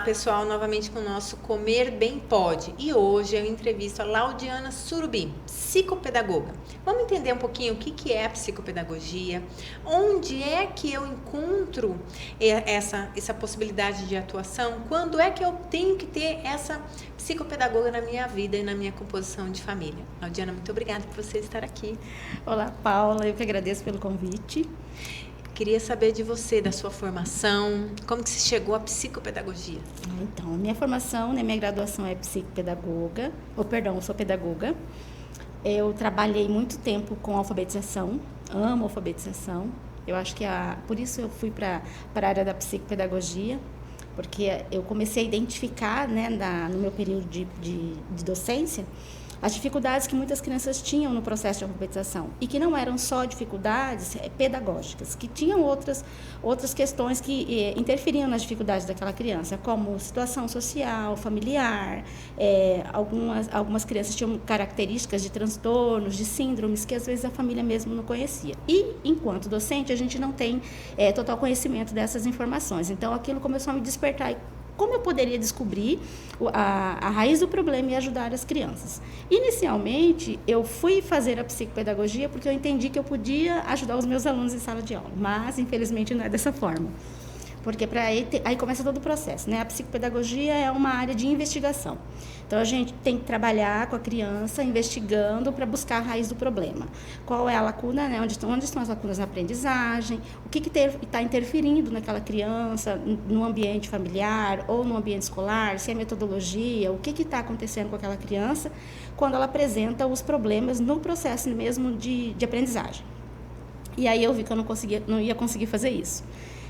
pessoal, novamente com o nosso Comer Bem Pode. E hoje eu entrevisto a Laudiana Surubim, psicopedagoga. Vamos entender um pouquinho o que é a psicopedagogia, onde é que eu encontro essa possibilidade de atuação, quando é que eu tenho que ter essa psicopedagoga na minha vida e na minha composição de família. Laudiana, muito obrigada por você estar aqui. Olá, Paula, eu que agradeço pelo convite. Queria saber de você, da sua formação, como que você chegou à psicopedagogia? Então, minha formação, minha graduação é psicopedagoga, eu sou pedagoga. Eu trabalhei muito tempo com alfabetização, amo alfabetização. Eu acho que por isso eu fui para a área da psicopedagogia, porque eu comecei a identificar, no meu período de docência, as dificuldades que muitas crianças tinham no processo de alfabetização e que não eram só dificuldades pedagógicas, que tinham outras questões que interferiam nas dificuldades daquela criança, como situação social, familiar, algumas crianças tinham características de transtornos, de síndromes que às vezes a família mesmo não conhecia. E, enquanto docente, a gente não tem total conhecimento dessas informações. Então, aquilo começou a me despertar. Como eu poderia descobrir a raiz do problema e ajudar as crianças? Inicialmente, eu fui fazer a psicopedagogia porque eu entendi que eu podia ajudar os meus alunos em sala de aula, mas, infelizmente, não é dessa forma. Porque aí começa todo o processo, A psicopedagogia é uma área de investigação. Então, a gente tem que trabalhar com a criança, investigando para buscar a raiz do problema. Qual é a lacuna, onde estão as lacunas na aprendizagem, o que está interferindo naquela criança, no ambiente familiar ou no ambiente escolar, se é metodologia, o que está acontecendo com aquela criança quando ela apresenta os problemas no processo mesmo de aprendizagem. E aí eu vi que eu não ia conseguir fazer isso.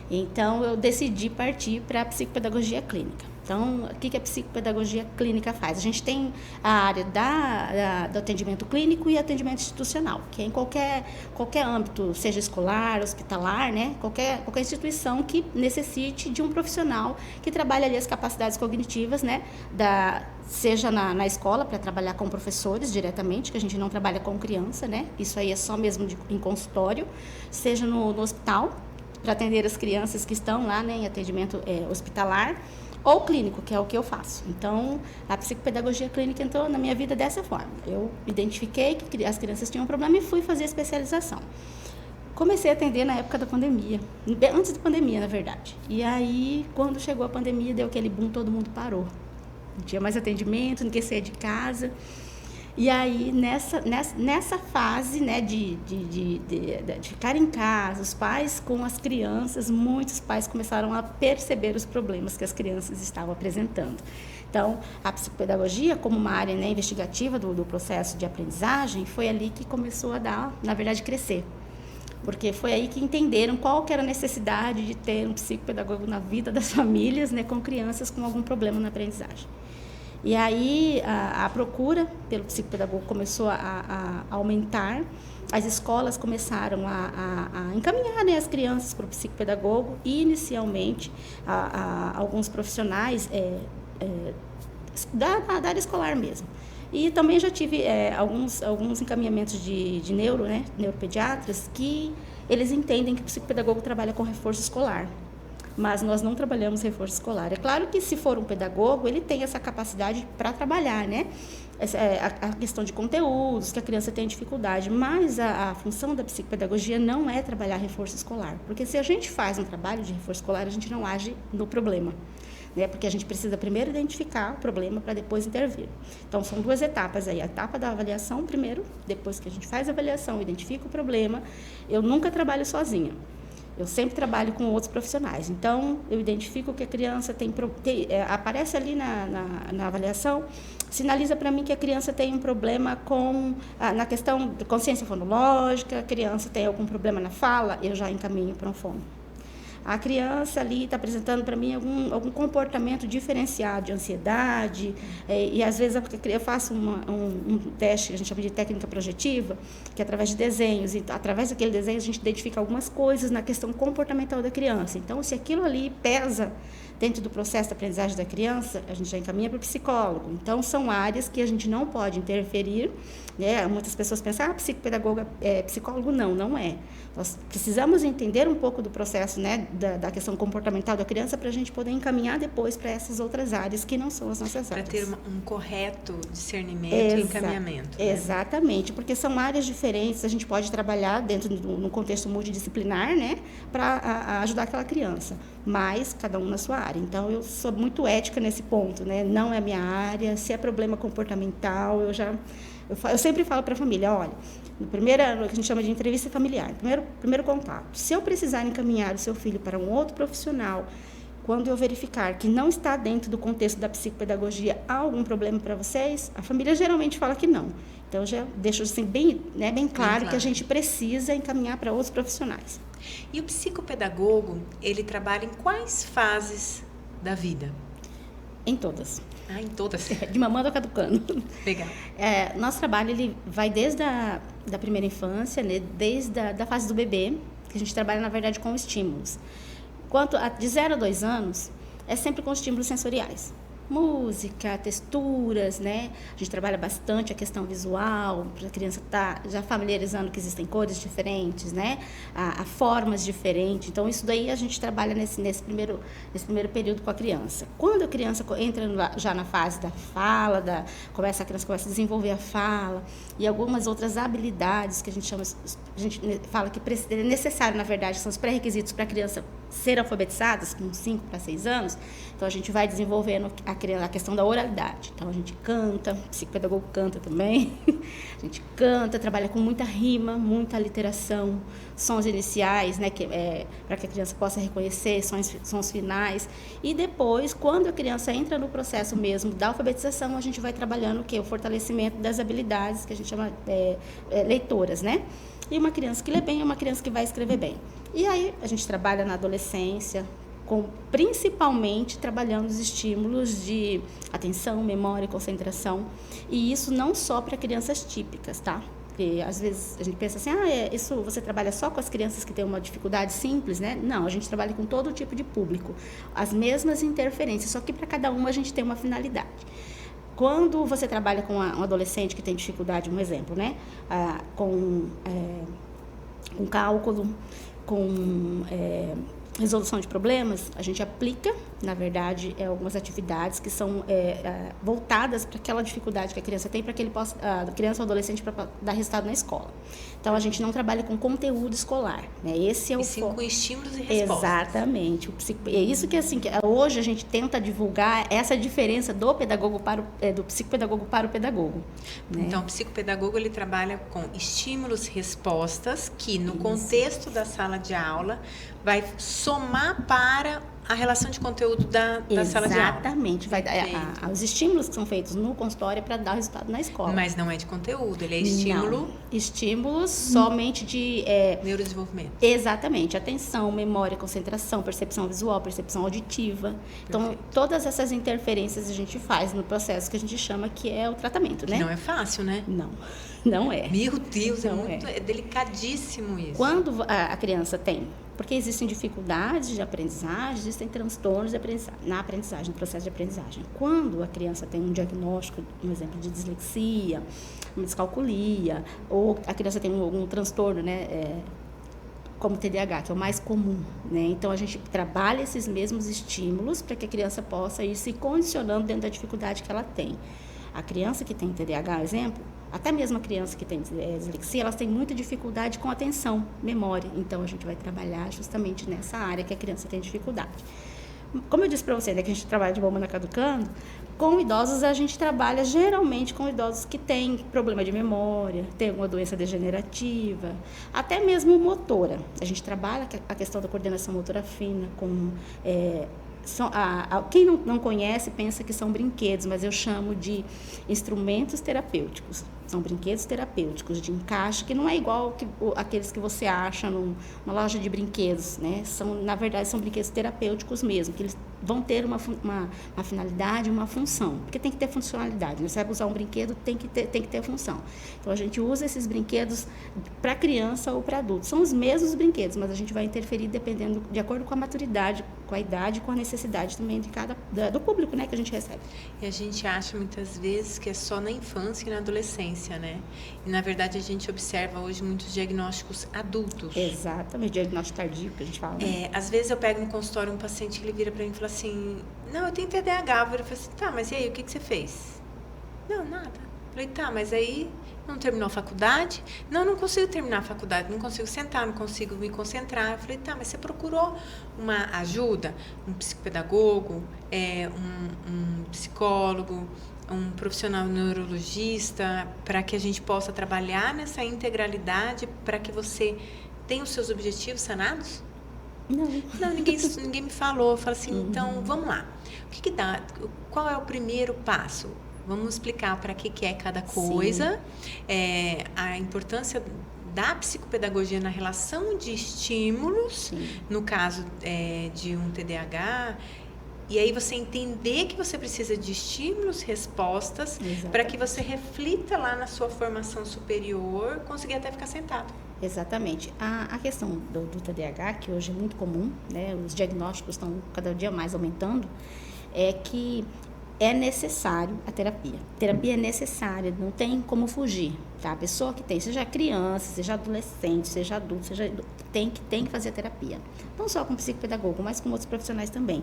Então, eu decidi partir para a psicopedagogia clínica. Então, o que a psicopedagogia clínica faz? A gente tem a área do atendimento clínico e atendimento institucional, que é em qualquer âmbito, seja escolar, hospitalar, qualquer instituição que necessite de um profissional que trabalhe ali as capacidades cognitivas, seja na escola, para trabalhar com professores diretamente, que a gente não trabalha com criança, Isso aí é só mesmo em consultório, seja no hospital, para atender as crianças que estão lá em atendimento hospitalar, ou clínico, que é o que eu faço. Então, a psicopedagogia clínica entrou na minha vida dessa forma. Eu identifiquei que as crianças tinham um problema e fui fazer a especialização. Comecei a atender na época da pandemia, antes da pandemia, na verdade. E aí, quando chegou a pandemia, deu aquele boom, todo mundo parou. Não tinha mais atendimento, ninguém saía de casa. E aí, nessa fase de ficar em casa, os pais com as crianças, muitos pais começaram a perceber os problemas que as crianças estavam apresentando. Então, a psicopedagogia, como uma área investigativa do processo de aprendizagem, foi ali que começou a crescer. Porque foi aí que entenderam qual que era a necessidade de ter um psicopedagogo na vida das famílias, com crianças com algum problema na aprendizagem. E aí a procura pelo psicopedagogo começou a aumentar, as escolas começaram a encaminhar as crianças para o psicopedagogo e, inicialmente, alguns profissionais da área escolar mesmo. E também já tive alguns encaminhamentos de neuropediatras, que eles entendem que o psicopedagogo trabalha com reforço escolar. Mas nós não trabalhamos reforço escolar. É claro que, se for um pedagogo, ele tem essa capacidade para trabalhar, a questão de conteúdos, que a criança tem dificuldade, mas a função da psicopedagogia não é trabalhar reforço escolar, porque se a gente faz um trabalho de reforço escolar, a gente não age no problema, porque a gente precisa primeiro identificar o problema para depois intervir. Então, são duas etapas aí, a etapa da avaliação primeiro, depois que a gente faz a avaliação, identifica o problema. Eu nunca trabalho sozinha. Eu sempre trabalho com outros profissionais. Então, eu identifico que a criança aparece ali na avaliação, sinaliza para mim que a criança tem um problema na questão de consciência fonológica, a criança tem algum problema na fala, eu já encaminho para um fono. A criança ali está apresentando para mim algum comportamento diferenciado de ansiedade, e às vezes eu faço um teste que a gente chama de técnica projetiva, que é através de desenhos, e através daquele desenho a gente identifica algumas coisas na questão comportamental da criança. Então, se aquilo ali pesa dentro do processo de aprendizagem da criança, a gente já encaminha para o psicólogo. Então, são áreas que a gente não pode interferir, né? Muitas pessoas pensam, psicopedagoga é psicólogo. Não é. Nós precisamos entender um pouco do processo, né, da questão comportamental da criança para a gente poder encaminhar depois para essas outras áreas que não são as nossas áreas. Para ter um correto discernimento e encaminhamento. Né? Exatamente, porque são áreas diferentes, a gente pode trabalhar dentro no contexto multidisciplinar, né, para ajudar aquela criança, mas cada um na sua área. Então, eu sou muito ética nesse ponto, né? Não é a minha área, se é problema comportamental, eu sempre falo para a família, olha, no primeiro, o que a gente chama de entrevista familiar, primeiro contato, se eu precisar encaminhar o seu filho para um outro profissional, quando eu verificar que não está dentro do contexto da psicopedagogia, há algum problema para vocês? A família geralmente fala que não. Então, eu já deixo assim, bem claro que a gente precisa encaminhar para outros profissionais. E o psicopedagogo, ele trabalha em quais fases da vida? Em todas. Em todas? De mamando a caducando. Legal. Nosso trabalho ele vai desde da primeira infância, né, desde a fase do bebê, que a gente trabalha, na verdade, com estímulos. De 0 a 2 anos, é sempre com estímulos sensoriais. Música, texturas, né? A gente trabalha bastante a questão visual, para a criança estar já familiarizando que existem cores diferentes, né? A formas diferentes. Então, isso daí a gente trabalha nesse primeiro período com a criança. Quando a criança entra já na fase da fala, a criança começa a desenvolver a fala e algumas outras habilidades que a gente fala que é necessário, na verdade, são os pré-requisitos para a criança ser alfabetizada, com 5 para 6 anos. Então, a gente vai desenvolvendo a questão da oralidade. Então, a gente canta, o psicopedagogo canta também. A gente canta, trabalha com muita rima, muita literação, sons iniciais, né, para que a criança possa reconhecer, sons finais. E depois, quando a criança entra no processo mesmo da alfabetização, a gente vai trabalhando o fortalecimento das habilidades, que a gente chama leitoras, né? E uma criança que lê bem é uma criança que vai escrever bem. E aí, a gente trabalha na adolescência, principalmente trabalhando os estímulos de atenção, memória e concentração. E isso não só para crianças típicas, tá? Porque às vezes a gente pensa assim, isso você trabalha só com as crianças que têm uma dificuldade simples, né? Não, a gente trabalha com todo tipo de público. As mesmas interferências, só que para cada uma a gente tem uma finalidade. Quando você trabalha com um adolescente que tem dificuldade, um exemplo, né? Com cálculo, com resolução de problemas, a gente aplica, na verdade, algumas atividades que são voltadas para aquela dificuldade que a criança tem, para que a criança ou adolescente para dar resultado na escola. Então, a gente não trabalha com conteúdo escolar, né? Esse é o foco. Com estímulos e respostas. Exatamente. É isso que, assim, hoje a gente tenta divulgar essa diferença do pedagogo do psicopedagogo para o pedagogo. Né? Então, o psicopedagogo, ele trabalha com estímulos e respostas que, no contexto da sala de aula, vai somar para a relação de conteúdo da sala de aula. Exatamente. Os estímulos que são feitos no consultório é para dar o resultado na escola. Mas não é de conteúdo, ele é estímulo... Não. Estímulos somente de... neurodesenvolvimento. Exatamente. Atenção, memória, concentração, percepção visual, percepção auditiva. Então, todas essas interferências a gente faz no processo que a gente chama que é o tratamento, né? Não é fácil, né? Não é. Meu Deus, é delicadíssimo isso. Quando a criança tem... Porque existem dificuldades de aprendizagem, existem transtornos na aprendizagem, no processo de aprendizagem. Quando a criança tem um diagnóstico, um exemplo de dislexia, uma descalculia, ou a criança tem algum transtorno, né, como TDAH, que é o mais comum, né? Então, a gente trabalha esses mesmos estímulos para que a criança possa ir se condicionando dentro da dificuldade que ela tem. A criança que tem TDAH, exemplo, até mesmo a criança que tem dislexia, elas têm muita dificuldade com atenção, memória. Então, a gente vai trabalhar justamente nessa área que a criança tem dificuldade. Como eu disse para você, né, que a gente trabalha de mamando a caducando, com idosos a gente trabalha geralmente com idosos que têm problema de memória, tem alguma doença degenerativa, até mesmo motora. A gente trabalha a questão da coordenação motora fina com... quem não conhece pensa que são brinquedos, mas eu chamo de instrumentos terapêuticos. São brinquedos terapêuticos de encaixe, que não é igual aqueles que você acha numa loja de brinquedos, né? Na verdade, são brinquedos terapêuticos mesmo, que eles vão ter uma finalidade, uma função. Porque tem que ter funcionalidade, né? Você vai usar um brinquedo, tem que ter função. Então, a gente usa esses brinquedos para criança ou para adulto. São os mesmos brinquedos, mas a gente vai interferir de acordo com a maturidade com a idade e com a necessidade também do público, né, que a gente recebe. E a gente acha muitas vezes que é só na infância e na adolescência, né? E na verdade a gente observa hoje muitos diagnósticos adultos. Exatamente, diagnóstico tardio que a gente fala. Né? Às vezes eu pego no consultório um paciente que ele vira pra mim e fala assim, não, eu tenho TDAH. Eu falo assim, tá, mas e aí, o que você fez? Não, nada. Eu falei, tá, mas aí não terminou a faculdade? Não consigo terminar a faculdade, não consigo sentar, não consigo me concentrar. Eu falei, tá, mas você procurou uma ajuda? Um psicopedagogo, um psicólogo, um profissional neurologista, para que a gente possa trabalhar nessa integralidade, para que você tenha os seus objetivos sanados? Não, ninguém me falou. Eu falo assim, então, vamos lá. O que dá? Qual é o primeiro passo? Vamos explicar para que é cada coisa, a importância da psicopedagogia na relação de estímulos, no caso de um TDAH, e aí você entender que você precisa de estímulos, respostas, para que você reflita lá na sua formação superior, conseguir até ficar sentado. Exatamente. A questão do TDAH, que hoje é muito comum, né, os diagnósticos estão cada dia mais aumentando, é que é necessário a terapia. A terapia é necessária, não tem como fugir, tá? A pessoa que tem, seja criança, seja adolescente, seja adulto, tem que fazer a terapia. Não só com psicopedagogo, mas com outros profissionais também.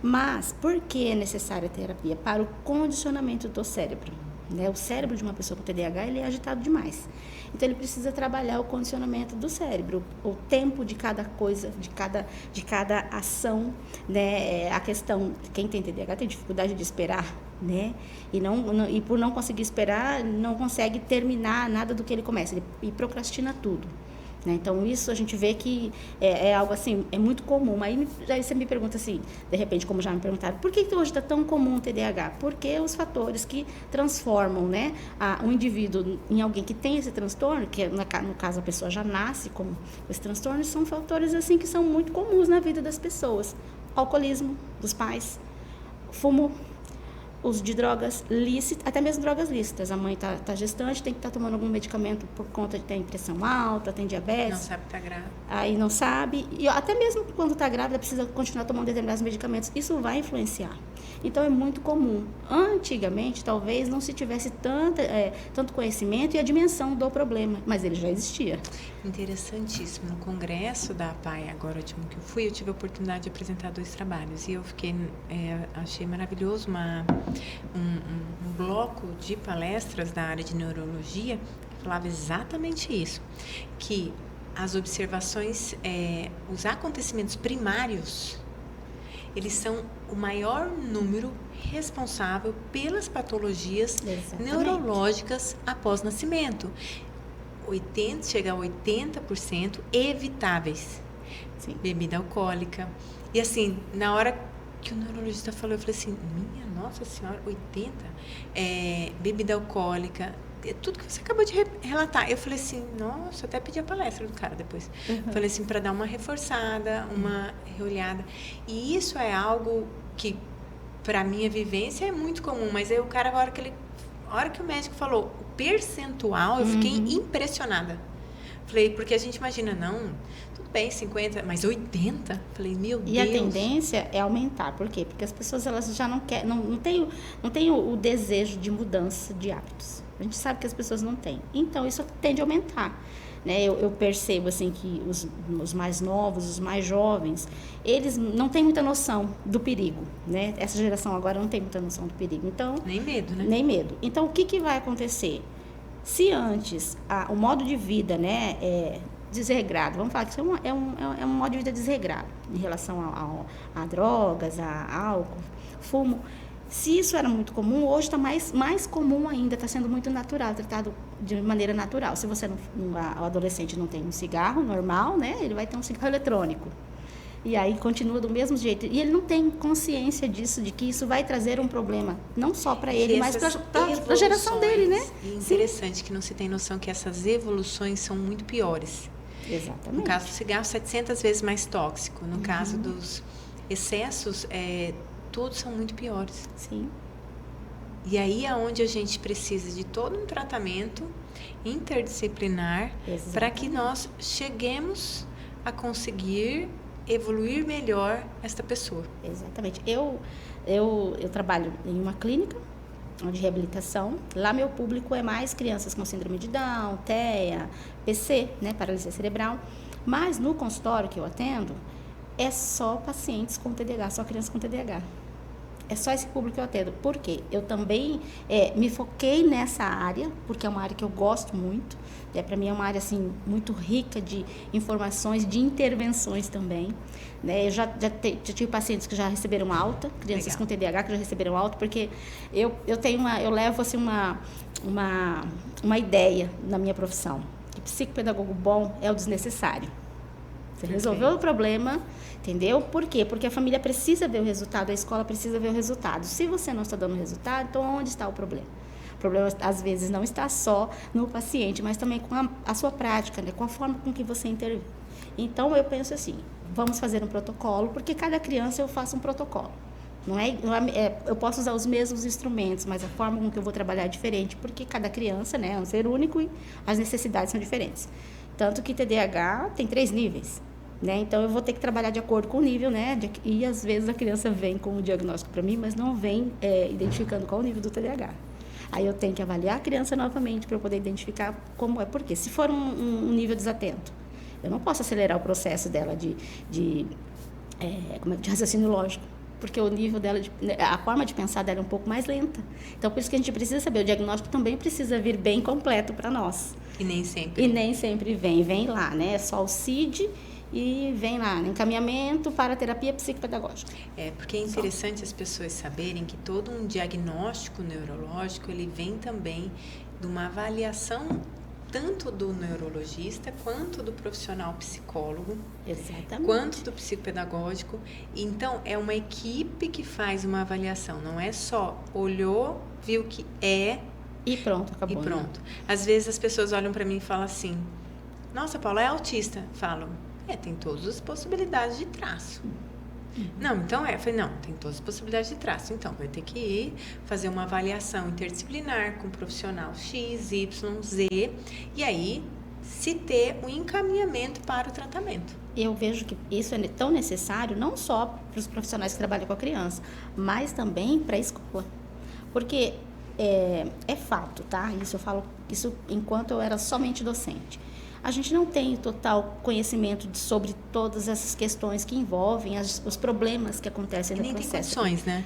Mas, por que é necessária a terapia? Para o condicionamento do cérebro. Né? O cérebro de uma pessoa com TDAH, ele é agitado demais. Então, ele precisa trabalhar o condicionamento do cérebro, o tempo de cada coisa, de cada ação, né? A questão, quem tem TDAH tem dificuldade de esperar, né? E por não conseguir esperar, não consegue terminar nada do que ele começa, e procrastina tudo. Né? Então, isso a gente vê que é algo assim, é muito comum. Aí você me pergunta assim, de repente, como já me perguntaram, por que hoje está tão comum o TDAH? Porque os fatores que transformam, né, um indivíduo em alguém que tem esse transtorno, que no caso a pessoa já nasce com esse transtorno, são fatores assim que são muito comuns na vida das pessoas. Alcoolismo dos pais, fumo, uso de drogas lícitas, até mesmo drogas lícitas. A mãe tá gestante, tem que estar tomando algum medicamento por conta de ter pressão alta, tem diabetes. Não sabe que tá grávida. Aí não sabe. E até mesmo quando está grávida, precisa continuar tomando determinados medicamentos. Isso vai influenciar. Então, é muito comum. Antigamente, talvez não se tivesse tanto conhecimento e a dimensão do problema, mas ele já existia. Interessantíssimo. No congresso da APAE, agora o último que eu fui, eu tive a oportunidade de apresentar 2 trabalhos. E eu achei maravilhoso um bloco de palestras da área de neurologia que falava exatamente isso, que as observações, os acontecimentos primários, eles são o maior número responsável pelas patologias neurológicas após nascimento. Chega a 80% evitáveis. Sim. Bebida alcoólica. E assim, na hora que o neurologista falou, eu falei assim, minha nossa senhora, 80? Bebida alcoólica, tudo que você acabou de relatar. Eu falei assim, nossa, até pedi a palestra do cara depois. Falei assim, para dar uma reforçada, uma reolhada. E isso é algo que, para minha vivência, é muito comum. Mas aí o cara, a hora que o médico falou o percentual, eu fiquei impressionada. Falei, porque a gente imagina, não, tudo bem, 50, mas 80? Falei, meu Deus. E a tendência é aumentar. Por quê? Porque as pessoas, elas já não querem, não tem o desejo de mudança de hábitos. A gente sabe que as pessoas não têm. Então, isso tende a aumentar. Né? Eu percebo assim, que os mais novos, os mais jovens, eles não têm muita noção do perigo. Né? Essa geração agora não tem muita noção do perigo. Então, nem medo, né? Nem medo. Então, o que vai acontecer? Se antes o modo de vida, né, é desregrado, vamos falar que isso é um modo de vida desregrado em relação a drogas, a álcool, fumo. Se isso era muito comum, hoje está mais comum ainda, está sendo muito natural, tratado de maneira natural. Se o adolescente não tem um cigarro normal, né, ele vai ter um cigarro eletrônico. E aí continua do mesmo jeito. E ele não tem consciência disso, de que isso vai trazer um problema, não só para ele, mas para a geração dele, né? E interessante que não se tem noção que essas evoluções são muito piores. Exatamente. No caso do cigarro, 700 vezes mais tóxico. No caso dos excessos, todos são muito piores. Sim. E aí é onde a gente precisa de todo um tratamento interdisciplinar para que nós cheguemos a conseguir evoluir melhor esta pessoa. Exatamente. Eu trabalho em uma clínica de reabilitação. Lá meu público é mais crianças com síndrome de Down, TEA, PC, né, paralisia cerebral. Mas no consultório que eu atendo, é só pacientes com TDAH, só crianças com TDAH. É só esse público que eu atendo. Por quê? Eu também me foquei nessa área, porque é uma área que eu gosto muito. Para mim é uma área assim, muito rica de informações, de intervenções também. Né? Eu já tive pacientes que já receberam alta, crianças com TDAH que já receberam alta, porque eu levo assim, uma ideia na minha profissão. Que psicopedagogo bom é o desnecessário. Você resolveu o problema, entendeu? Por quê? Porque a família precisa ver o resultado, a escola precisa ver o resultado. Se você não está dando o resultado, então onde está o problema? O problema, às vezes, não está só no paciente, mas também com a sua prática, né? Com a forma com que você intervém. Então, eu penso assim, vamos fazer um protocolo, porque cada criança eu faço um protocolo. Eu posso usar os mesmos instrumentos, mas a forma com que eu vou trabalhar é diferente, porque cada criança, né, é um ser único e as necessidades são diferentes. Tanto que TDAH tem 3 níveis. Né? Então, eu vou ter que trabalhar de acordo com o nível, né? E às vezes a criança vem com o diagnóstico para mim, mas não vem identificando qual o nível do TDAH. Aí eu tenho que avaliar a criança novamente para eu poder identificar como é. Porque se for um nível desatento, eu não posso acelerar o processo dela de raciocínio lógico, porque o nível dela, a forma de pensar dela é um pouco mais lenta. Então, por isso que a gente precisa saber, o diagnóstico também precisa vir bem completo para nós. E nem sempre. Vem lá, né? É só o CID e vem lá, encaminhamento para terapia psicopedagógica. Porque é interessante as pessoas saberem que todo um diagnóstico neurológico, ele vem também de uma avaliação tanto do neurologista, quanto do profissional psicólogo, exatamente, quanto do psicopedagógico. Então, é uma equipe que faz uma avaliação, não é só olhou, viu que e pronto, acabou. E pronto. Às vezes as pessoas olham para mim e falam assim, nossa, Paula, é autista? Falam, tem todas as possibilidades de traço. Não, então eu falei, não, tem todas as possibilidades de traço. Então, vai ter que ir fazer uma avaliação interdisciplinar com um profissional X, Y, Z, e aí se ter um encaminhamento para o tratamento. Eu vejo que isso é tão necessário, não só para os profissionais que trabalham com a criança, mas também para a escola. Porque é fato, tá? Isso eu falo enquanto eu era somente docente. A gente não tem total conhecimento sobre todas essas questões que envolvem os problemas que acontecem no processo. Nem tem condições, né?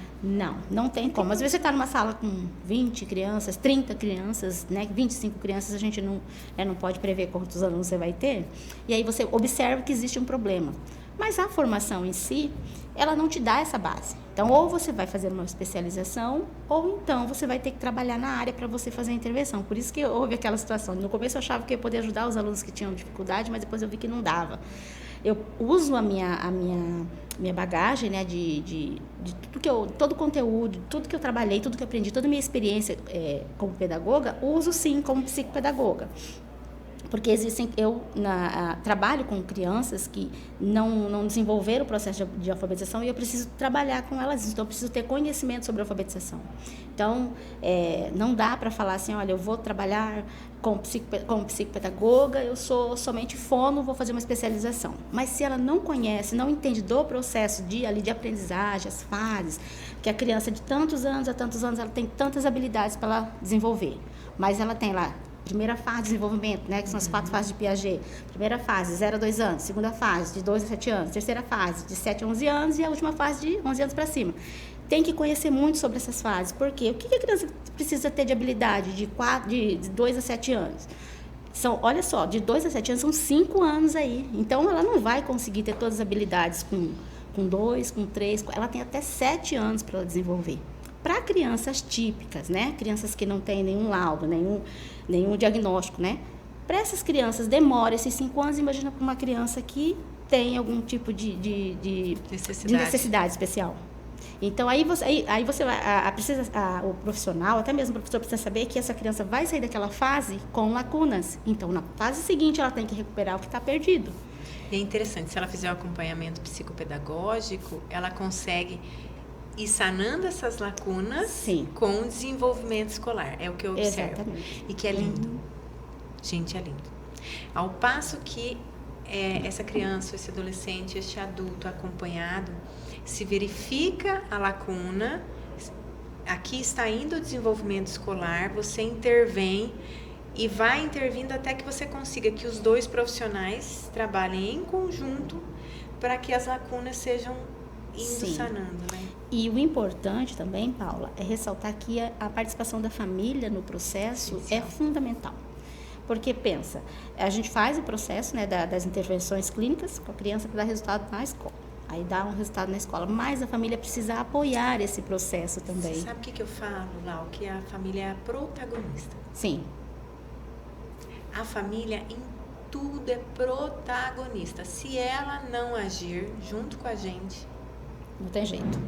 Não tem como. Às vezes você está numa sala com 20 crianças, 30 crianças, né, 25 crianças, a gente não pode prever quantos alunos você vai ter. E aí você observa que existe um problema. Mas a formação em si, ela não te dá essa base. Então, ou você vai fazer uma especialização, ou então você vai ter que trabalhar na área para você fazer a intervenção. Por isso que houve aquela situação. No começo eu achava que eu ia poder ajudar os alunos que tinham dificuldade, mas depois eu vi que não dava. Eu uso a minha bagagem, né, de todo o conteúdo, tudo que eu trabalhei, tudo que eu aprendi, toda a minha experiência como pedagoga, uso sim como psicopedagoga. Porque trabalho com crianças que não desenvolveram o processo de alfabetização e eu preciso trabalhar com elas, então eu preciso ter conhecimento sobre a alfabetização. Então, não dá para falar assim, olha, eu vou trabalhar como psicopedagoga, eu sou somente fono, vou fazer uma especialização. Mas se ela não conhece, não entende do processo de aprendizagem, as fases, que a criança de tantos anos a tantos anos, ela tem tantas habilidades para ela desenvolver, mas ela tem lá primeira fase de desenvolvimento, né, que são as 4 fases de Piaget. Primeira fase, 0 a 2 anos. Segunda fase, de 2 a 7 anos. Terceira fase, de 7 a 11 anos. E a última fase, de 11 anos para cima. Tem que conhecer muito sobre essas fases. Por quê? O que a criança precisa ter de habilidade de 2 a 7 anos? Olha só, de 2 a 7 anos são 5 anos aí. Então, ela não vai conseguir ter todas as habilidades com 2, com 3. Ela tem até 7 anos para ela desenvolver. Para crianças típicas, né? Crianças que não têm nenhum laudo, nenhum diagnóstico, né? Para essas crianças, demora esses 5 anos. Imagina para uma criança que tem algum tipo de necessidade especial. Então, aí você vai, o profissional, até mesmo o professor, precisa saber que essa criança vai sair daquela fase com lacunas. Então, na fase seguinte, ela tem que recuperar o que está perdido. E é interessante, se ela fizer o acompanhamento psicopedagógico, ela consegue ir sanando essas lacunas. Sim. Com o desenvolvimento escolar. É o que eu observo. Exatamente. E que é lindo. Gente, é lindo. Ao passo que essa criança, esse adolescente, este adulto acompanhado, se verifica a lacuna, aqui está indo o desenvolvimento escolar, você intervém e vai intervindo até que você consiga que os dois profissionais trabalhem em conjunto para que as lacunas sejam indo sanando, né? E o importante também, Paula, é ressaltar que a participação da família no processo é fundamental. Porque, pensa, a gente faz o processo, né, das intervenções clínicas com a criança para dar resultado na escola. Aí dá um resultado na escola, mas a família precisa apoiar esse processo também. Você sabe o que eu falo, Lau? Que a família é a protagonista. Sim. A família em tudo é protagonista. Se ela não agir junto com a gente... Não tem jeito.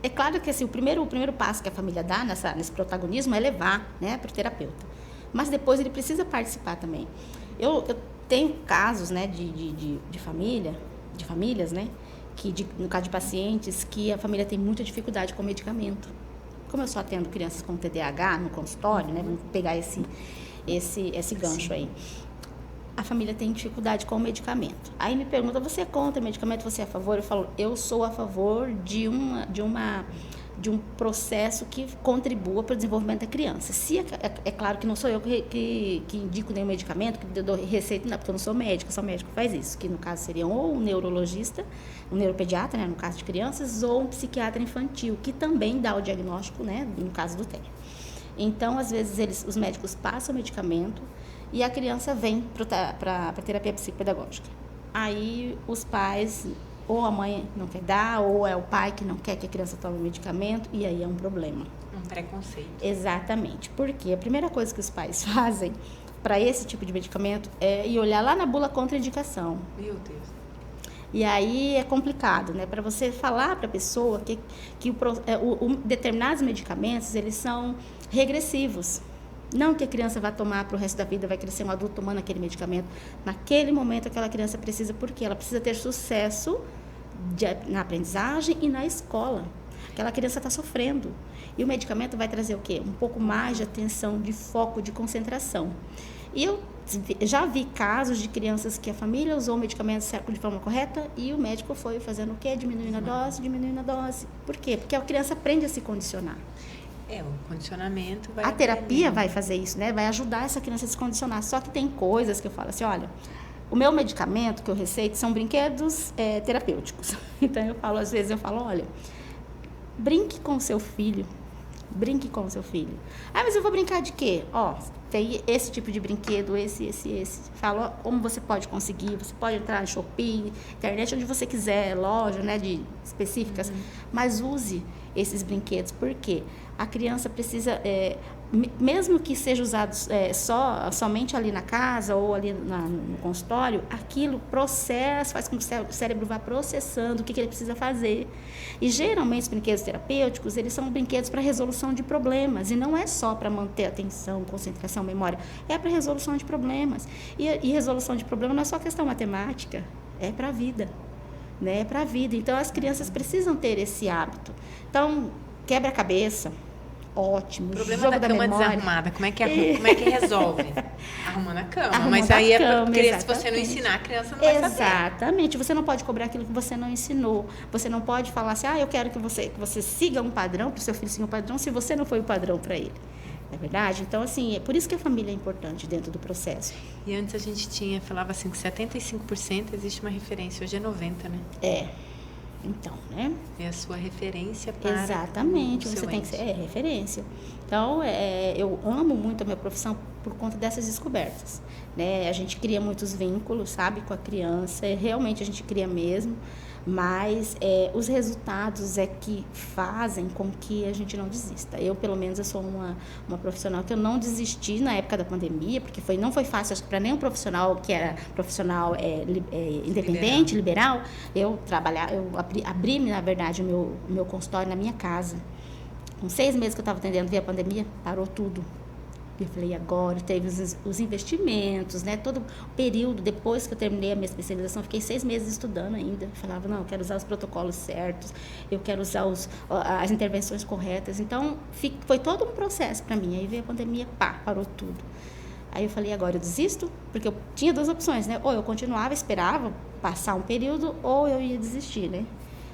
É claro que assim, o primeiro passo que a família dá nesse protagonismo é levar, né, para o terapeuta. Mas depois ele precisa participar também. Eu tenho casos, né, de famílias, né, no caso de pacientes, que a família tem muita dificuldade com o medicamento. Como eu só atendo crianças com TDAH no consultório, né, vamos pegar esse gancho aí. A família tem dificuldade com o medicamento. Aí me pergunta, você é contra o medicamento, você é a favor? Eu falo, eu sou a favor de um processo que contribua para o desenvolvimento da criança. Se é claro que não sou eu que indico nenhum medicamento, que dou receita, não, porque eu não sou médica, só médico faz isso, que no caso seria ou um neurologista, um neuropediatra, né, no caso de crianças, ou um psiquiatra infantil, que também dá o diagnóstico, né, no caso do TEA. Então, às vezes, os médicos passam o medicamento e a criança vem para a terapia psicopedagógica. Aí, os pais, ou a mãe não quer dar, ou é o pai que não quer que a criança tome o medicamento, e aí é um problema. Um preconceito. Exatamente. Porque a primeira coisa que os pais fazem para esse tipo de medicamento é ir olhar lá na bula contraindicação. Meu Deus. E aí é complicado, né? Para você falar para a pessoa que determinados medicamentos, eles são regressivos. Não que a criança vá tomar para o resto da vida, vai crescer um adulto tomando aquele medicamento. Naquele momento, aquela criança precisa, porque ela precisa ter sucesso na aprendizagem e na escola. Aquela criança está sofrendo. E o medicamento vai trazer o quê? Um pouco mais de atenção, de foco, de concentração. E eu já vi casos de crianças que a família usou o medicamento de forma correta e o médico foi fazendo o quê? Diminuindo a dose. Por quê? Porque a criança aprende a se condicionar. O condicionamento vai... A terapia vai fazer isso, né? Vai ajudar essa criança a se condicionar. Só que tem coisas que eu falo assim, olha, o meu medicamento que eu receito são brinquedos terapêuticos. Então, às vezes eu falo, olha, brinque com o seu filho. Brinque com o seu filho. Ah, mas eu vou brincar de quê? Tem esse tipo de brinquedo, esse. Fala como você pode conseguir. Você pode entrar no Shopee, internet, onde você quiser, loja, né, específicas. Mas use esses brinquedos. Por quê? A criança precisa, mesmo que seja usado somente ali na casa ou ali no consultório, aquilo processa, faz com que o cérebro vá processando o que ele precisa fazer. E geralmente os brinquedos terapêuticos, eles são brinquedos para resolução de problemas. E não é só para manter atenção, concentração, memória. É para resolução de problemas. E resolução de problemas não é só questão matemática, é para a vida. Né? É para a vida. Então, as crianças precisam ter esse hábito. Então, quebra-cabeça, ótimo. O problema jogo da da cama memória. desarrumada, como é que resolve? Arrumando a cama. Mas aí se você não ensinar, a criança não vai saber. Exatamente. Você não pode cobrar aquilo que você não ensinou. Você não pode falar assim, eu quero que você siga um padrão, que o seu filho siga um padrão, se você não foi o padrão para ele. Não é verdade? Então, assim, é por isso que a família é importante dentro do processo. E antes a gente falava assim que 75% existe uma referência, hoje é 90%, né? Então, né? É a sua referência para Exatamente, o seu você tem que ser referência. Então, eu amo muito a minha profissão por conta dessas descobertas. Né? A gente cria muitos vínculos, sabe, com a criança, realmente a gente cria mesmo, mas os resultados é que fazem com que a gente não desista. Eu, pelo menos, eu sou uma profissional que eu não desisti na época da pandemia, porque não foi fácil, acho que para nenhum profissional que era profissional independente, liberal, eu abri, na verdade, o meu consultório na minha casa. Com 6 meses que eu estava atendendo, veio a pandemia, parou tudo. E eu falei, agora teve os investimentos, né? Todo o período, depois que eu terminei a minha especialização, fiquei 6 meses estudando ainda. Eu falava, não, eu quero usar os protocolos certos, eu quero usar as intervenções corretas. Então, foi todo um processo para mim. Aí veio a pandemia, parou tudo. Aí eu falei, agora eu desisto? Porque eu tinha duas opções, né? Ou eu continuava, esperava passar um período, ou eu ia desistir, né?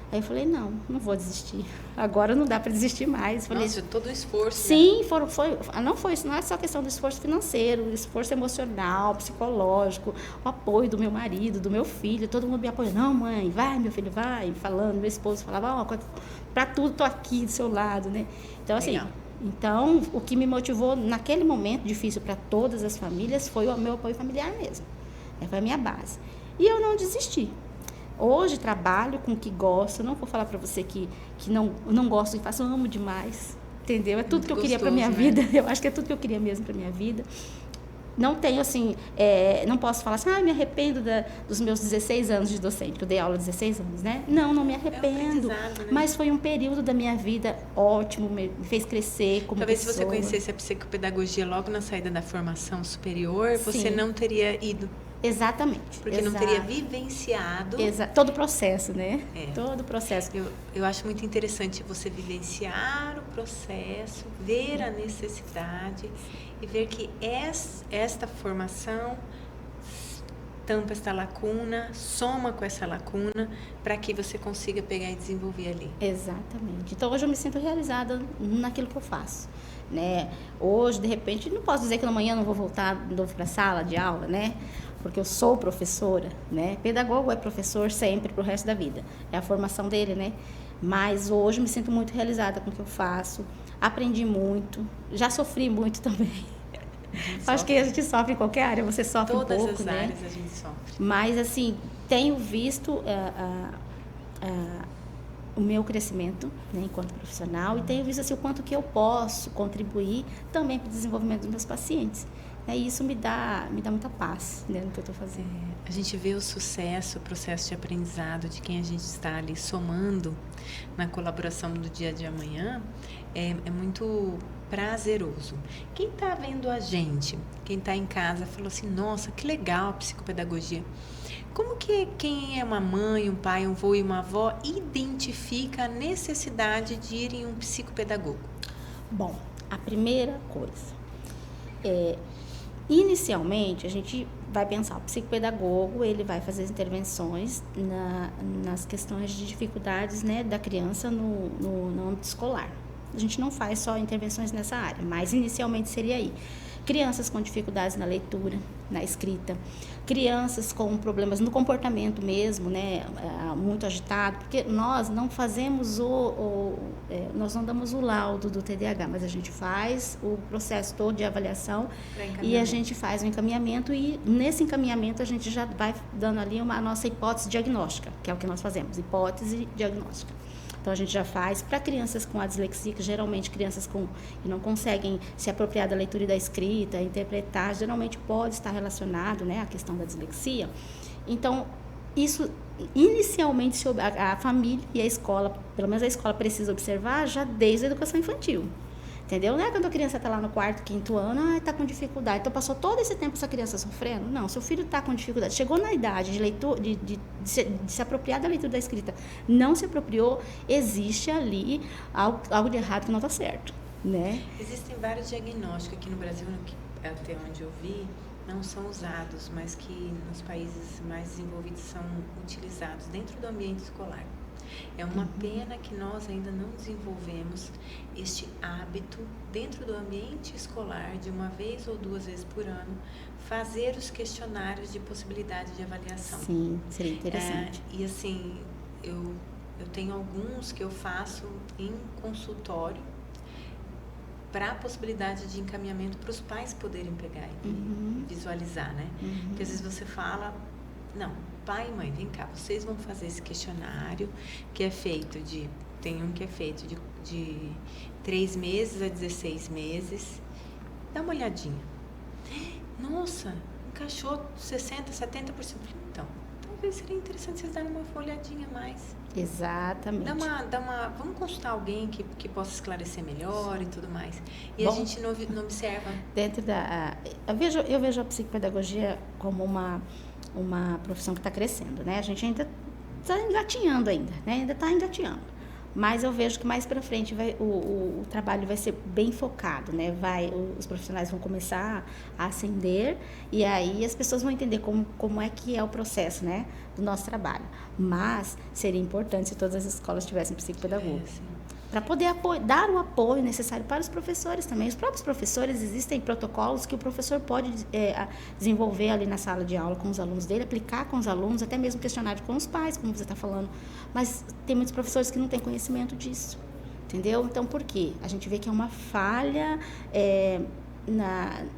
Aí eu falei, não vou desistir. Agora não dá para desistir mais. Falei, nossa, todo o esforço. Sim, né? Não é só questão do esforço financeiro, esforço emocional, psicológico, o apoio do meu marido, do meu filho, todo mundo me apoia. Não, mãe, vai, meu filho, vai. Falando, meu esposo falava, para tudo tô aqui do seu lado, né? Então, assim, o que me motivou naquele momento difícil para todas as famílias foi o meu apoio familiar mesmo. Foi a minha base. E eu não desisti. Hoje trabalho com o que gosto, não vou falar para você que não gosto e faço, eu amo demais, entendeu? É tudo muito que eu queria para minha vida, eu acho que é tudo que eu queria mesmo para minha vida. Não tenho assim, não posso falar assim, me arrependo dos meus 16 anos de docente, que eu dei aula 16 anos, né? Não me arrependo, né? Mas foi um período da minha vida ótimo, me fez crescer como Talvez pessoa. Se você conhecesse a psicopedagogia logo na saída da formação superior, Sim. Você não teria ido. Exatamente. Porque não teria vivenciado... todo o processo, né? Todo o processo. Eu acho muito interessante você vivenciar o processo, ver a necessidade e ver que esta formação tampa esta lacuna, soma com essa lacuna para que você consiga pegar e desenvolver ali. Exatamente. Então, hoje eu me sinto realizada naquilo que eu faço. Né? Hoje, de repente, não posso dizer que amanhã não vou voltar de novo para a sala de aula, né? Porque eu sou professora, né? Pedagogo é professor sempre pro resto da vida. É a formação dele, né? Mas hoje me sinto muito realizada com o que eu faço. Aprendi muito. Já sofri muito também. Acho que a gente sofre em qualquer área, você sofre um pouco, Todas as né? áreas a gente sofre. Mas, assim, tenho visto o meu crescimento, né, enquanto profissional, e tenho visto assim, o quanto que eu posso contribuir também para o desenvolvimento dos meus pacientes. E isso me dá muita paz, né, no que eu estou fazendo. A gente vê o sucesso, o processo de aprendizado de quem a gente está ali somando na colaboração do dia de amanhã, é muito prazeroso. Quem está vendo a gente, quem está em casa, falou assim, nossa, que legal a psicopedagogia. Como que quem é uma mãe, um pai, um avô e uma avó identifica a necessidade de ir em um psicopedagogo? Bom, a primeira coisa inicialmente a gente vai pensar, o psicopedagogo ele vai fazer intervenções nas questões de dificuldades, né, da criança no âmbito escolar. A gente não faz só intervenções nessa área, mas inicialmente seria aí. Crianças com dificuldades na leitura, na escrita, crianças com problemas no comportamento mesmo, né, muito agitado, porque nós não fazemos nós não damos o laudo do TDAH, mas a gente faz o processo todo de avaliação e a gente faz o encaminhamento e nesse encaminhamento a gente já vai dando ali a nossa hipótese diagnóstica, que é o que nós fazemos, hipótese diagnóstica. Então, a gente já faz para crianças com a dislexia, que geralmente crianças que não conseguem se apropriar da leitura e da escrita, interpretar, geralmente pode estar relacionado, né, à questão da dislexia. Então, isso, inicialmente, a família e a escola, pelo menos a escola precisa observar já desde a educação infantil. Entendeu? Não é quando a criança está lá no quarto, quinto ano, está com dificuldade. Então, passou todo esse tempo essa criança sofrendo? Não, seu filho está com dificuldade. Chegou na idade de leitura, de se apropriar da leitura da escrita, não se apropriou, existe ali algo de errado que não está certo, né? Existem vários diagnósticos aqui no Brasil, até onde eu vi, não são usados, mas que nos países mais desenvolvidos são utilizados dentro do ambiente escolar. É uma pena que nós ainda não desenvolvemos este hábito dentro do ambiente escolar, de uma vez ou duas vezes por ano, fazer os questionários de possibilidade de avaliação. Sim, seria interessante. E assim, eu tenho alguns que eu faço em consultório para a possibilidade de encaminhamento para os pais poderem pegar e visualizar, né? Porque às vezes você fala, não, pai e mãe, vem cá, vocês vão fazer esse questionário que é feito tem um que é feito de 3 meses a 16 meses, dá uma olhadinha. Nossa, encaixou 60%, 70%. Então, talvez seria interessante vocês darem uma olhadinha a mais. Exatamente. Vamos consultar alguém que possa esclarecer melhor e tudo mais. E Bom, a gente não observa. Eu vejo a psicopedagogia como uma profissão que está crescendo, né? A gente ainda está engatinhando né? Ainda está engatinhando. Mas eu vejo que mais para frente o trabalho vai ser bem focado, né? Os profissionais vão começar a ascender e aí as pessoas vão entender como é que é o processo, né, do nosso trabalho. Mas seria importante se todas as escolas tivessem psicopedagogo. Para poder dar o apoio necessário para os professores também. Os próprios professores, existem protocolos que o professor pode desenvolver ali na sala de aula com os alunos dele, aplicar com os alunos, até mesmo questionário com os pais, como você está falando. Mas tem muitos professores que não têm conhecimento disso, entendeu? Então, por quê? A gente vê que é uma falha,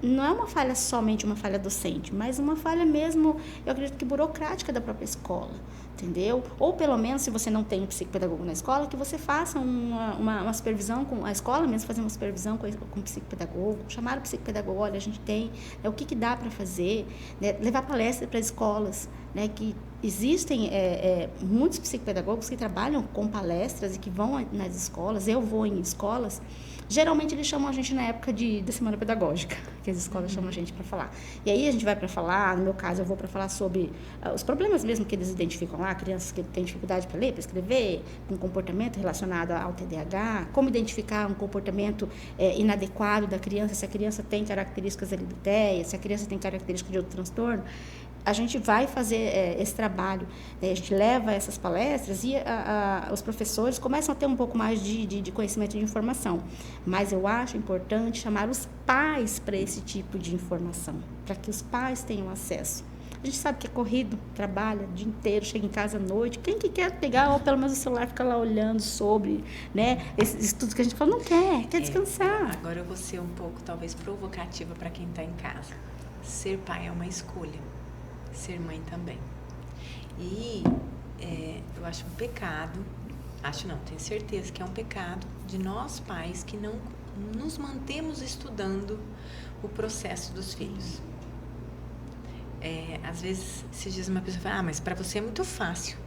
não é uma falha somente uma falha docente, mas uma falha mesmo, eu acredito que burocrática da própria escola. Entendeu? Ou pelo menos, se você não tem um psicopedagogo na escola, que você faça uma supervisão com a escola mesmo, fazer uma supervisão com o psicopedagogo, chamar o psicopedagogo, olha, a gente tem, né, o que dá para fazer, né, levar palestra para escolas, né, que existem muitos psicopedagogos que trabalham com palestras e que vão nas escolas, eu vou em escolas. Geralmente eles chamam a gente na época da semana pedagógica, que as escolas chamam a gente para falar. E aí a gente vai para falar, no meu caso eu vou para falar sobre os problemas mesmo que eles identificam lá, crianças que têm dificuldade para ler, para escrever, com comportamento relacionado ao TDAH, como identificar um comportamento inadequado da criança, se a criança tem características ali do TEA, se a criança tem características de outro transtorno. A gente vai fazer esse trabalho, né? A gente leva essas palestras e os professores começam a ter um pouco mais de conhecimento de informação. Mas eu acho importante chamar os pais para esse tipo de informação, para que os pais tenham acesso. A gente sabe que é corrido, trabalha o dia inteiro, chega em casa à noite. Quem que quer pegar, ou pelo menos o celular, ficar lá olhando sobre, né, esses estudos que a gente fala, não quer descansar. Agora eu vou ser um pouco, talvez, provocativa para quem está em casa. Ser pai é uma escolha. Ser mãe também. E eu acho um pecado, tenho certeza que é um pecado de nós pais que não nos mantemos estudando o processo dos filhos. Às vezes se diz uma pessoa, fala, mas para você é muito fácil.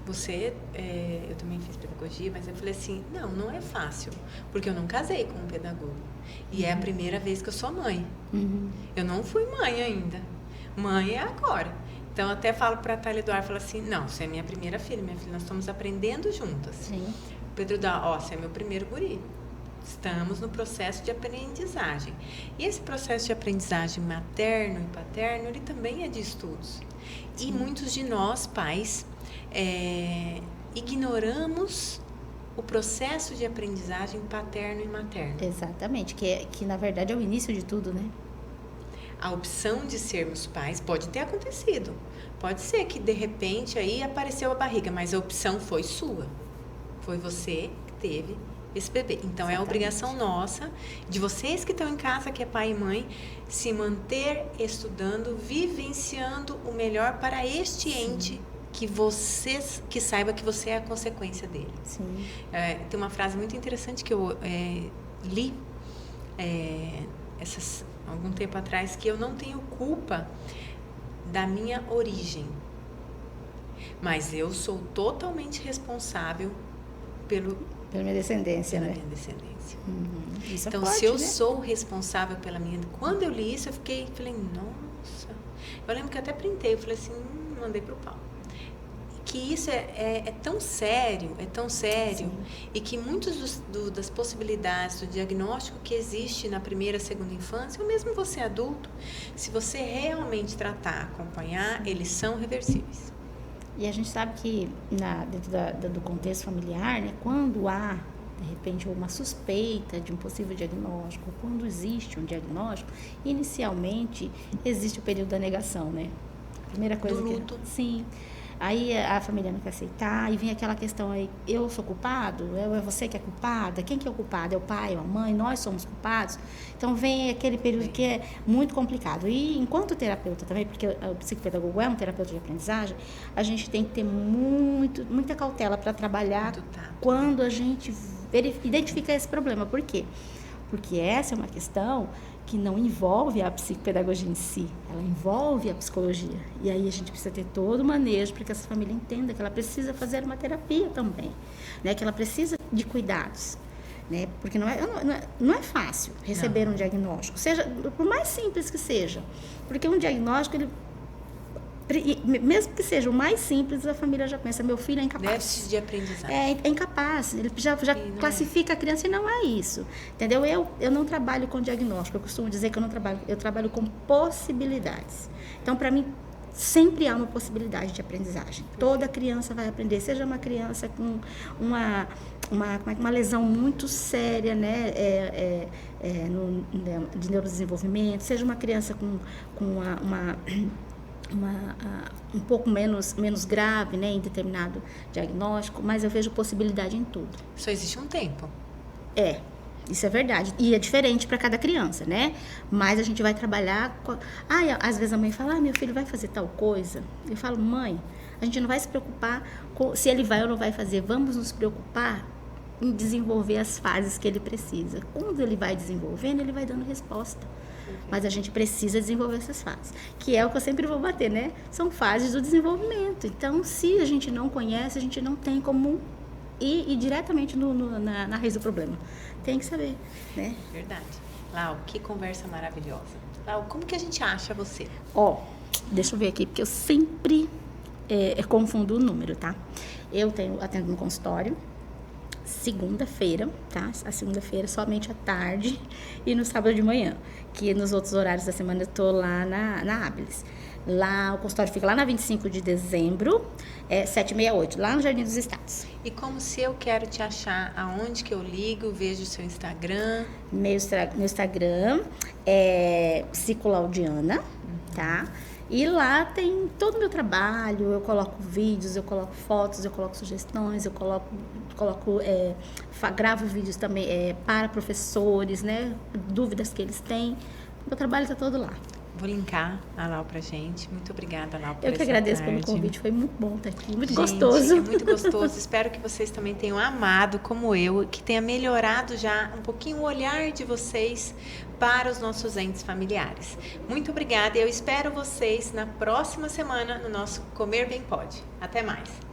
Eu também fiz pedagogia, mas eu falei assim, não é fácil, porque eu não casei com um pedagogo. E é a primeira vez que eu sou mãe. Eu não fui mãe ainda. Mãe é agora. Então, eu até falo para a Thalia Eduardo, falo assim, não, você é minha primeira filha, nós estamos aprendendo juntas. Sim. O Pedro dá, você é meu primeiro guri. Estamos no processo de aprendizagem. E esse processo de aprendizagem materno e paterno, ele também é de estudos. Sim. E muitos de nós, pais, ignoramos o processo de aprendizagem paterno e materno. Exatamente, que na verdade é o início de tudo, né? A opção de sermos pais pode ter acontecido. Pode ser que, de repente, aí apareceu a barriga, mas a opção foi sua. Foi você que teve esse bebê. Então, exatamente. É a obrigação nossa, de vocês que estão em casa, que é pai e mãe, se manter estudando, vivenciando o melhor para este ente, que saiba que você é a consequência dele. Sim. Tem uma frase muito interessante que eu li algum tempo atrás, que eu não tenho culpa da minha origem, mas eu sou totalmente responsável pela minha descendência, né? Minha descendência. Isso então, é forte, se eu né? sou responsável pela minha... Quando eu li isso, falei, nossa... Eu lembro que eu até printei, eu falei assim, mandei pro pau. Que isso é tão sério, Sim. E que muitas das possibilidades do diagnóstico que existe na primeira, segunda infância, ou mesmo você adulto, se você realmente tratar, acompanhar, eles são reversíveis. E a gente sabe que dentro do contexto familiar, né, quando há, de repente, uma suspeita de um possível diagnóstico, quando existe um diagnóstico, inicialmente existe o período da negação, né? A primeira coisa do luto. Sim. Aí a família não quer aceitar, e vem aquela questão aí, eu sou culpado? É você que é culpada? Quem que é o culpado? É o pai, é a mãe? Nós somos culpados? Então vem aquele período que é muito complicado. E enquanto terapeuta também, porque o psicopedagogo é um terapeuta de aprendizagem, a gente tem que ter muita cautela para trabalhar quando a gente identifica esse problema. Por quê? Porque essa é uma questão que não envolve a psicopedagogia em si, ela envolve a psicologia. E aí a gente precisa ter todo o manejo para que essa família entenda que ela precisa fazer uma terapia também, né? Que ela precisa de cuidados, né? Porque não é fácil receber um diagnóstico, seja por mais simples que seja, porque um diagnóstico Mesmo que seja o mais simples, a família já pensa, meu filho é incapaz. Déficit de aprendizagem. É incapaz, ele já classifica a criança e não é isso, entendeu? Eu não trabalho com diagnóstico, eu costumo dizer que eu trabalho com possibilidades. Então, para mim, sempre há uma possibilidade de aprendizagem. Toda criança vai aprender, seja uma criança com uma lesão muito séria, né, de neurodesenvolvimento, seja uma criança com um pouco menos grave, né, em determinado diagnóstico, mas eu vejo possibilidade em tudo. Só existe um tempo. Isso é verdade. E é diferente para cada criança, né? Mas a gente vai trabalhar às vezes a mãe fala, meu filho vai fazer tal coisa. Eu falo, mãe, a gente não vai se preocupar se ele vai ou não vai fazer. Vamos nos preocupar em desenvolver as fases que ele precisa. Quando ele vai desenvolvendo, ele vai dando resposta. Mas a gente precisa desenvolver essas fases, que é o que eu sempre vou bater, né? São fases do desenvolvimento. Então, se a gente não conhece, a gente não tem como ir diretamente na raiz do problema. Tem que saber, né? Verdade. Lau, que conversa maravilhosa. Lau, como que a gente acha você? Deixa eu ver aqui, porque eu sempre confundo o número, tá? Eu atendo no consultório, segunda-feira, tá? A segunda-feira somente à tarde e no sábado de manhã, que nos outros horários da semana eu tô lá na Abilis. Lá, o consultório fica lá na 25 de dezembro, 768, lá no Jardim dos Estados. E como se eu quero te achar, aonde que eu ligo, vejo o seu Instagram? Meu Instagram é Psicolaudiana, tá? E lá tem todo o meu trabalho, eu coloco vídeos, eu coloco fotos, eu coloco sugestões, eu gravo vídeos também para professores, né? Dúvidas que eles têm. Meu trabalho está todo lá. Vou linkar a Lau pra gente. Muito obrigada, Lau, por Eu que essa agradeço tarde. pelo convite, foi muito bom estar aqui, muito Gente, gostoso. É muito gostoso. Espero que vocês também tenham amado, como eu, que tenha melhorado já um pouquinho o olhar de vocês para os nossos entes familiares. Muito obrigada e eu espero vocês na próxima semana no nosso Comer Bem Pode. Até mais!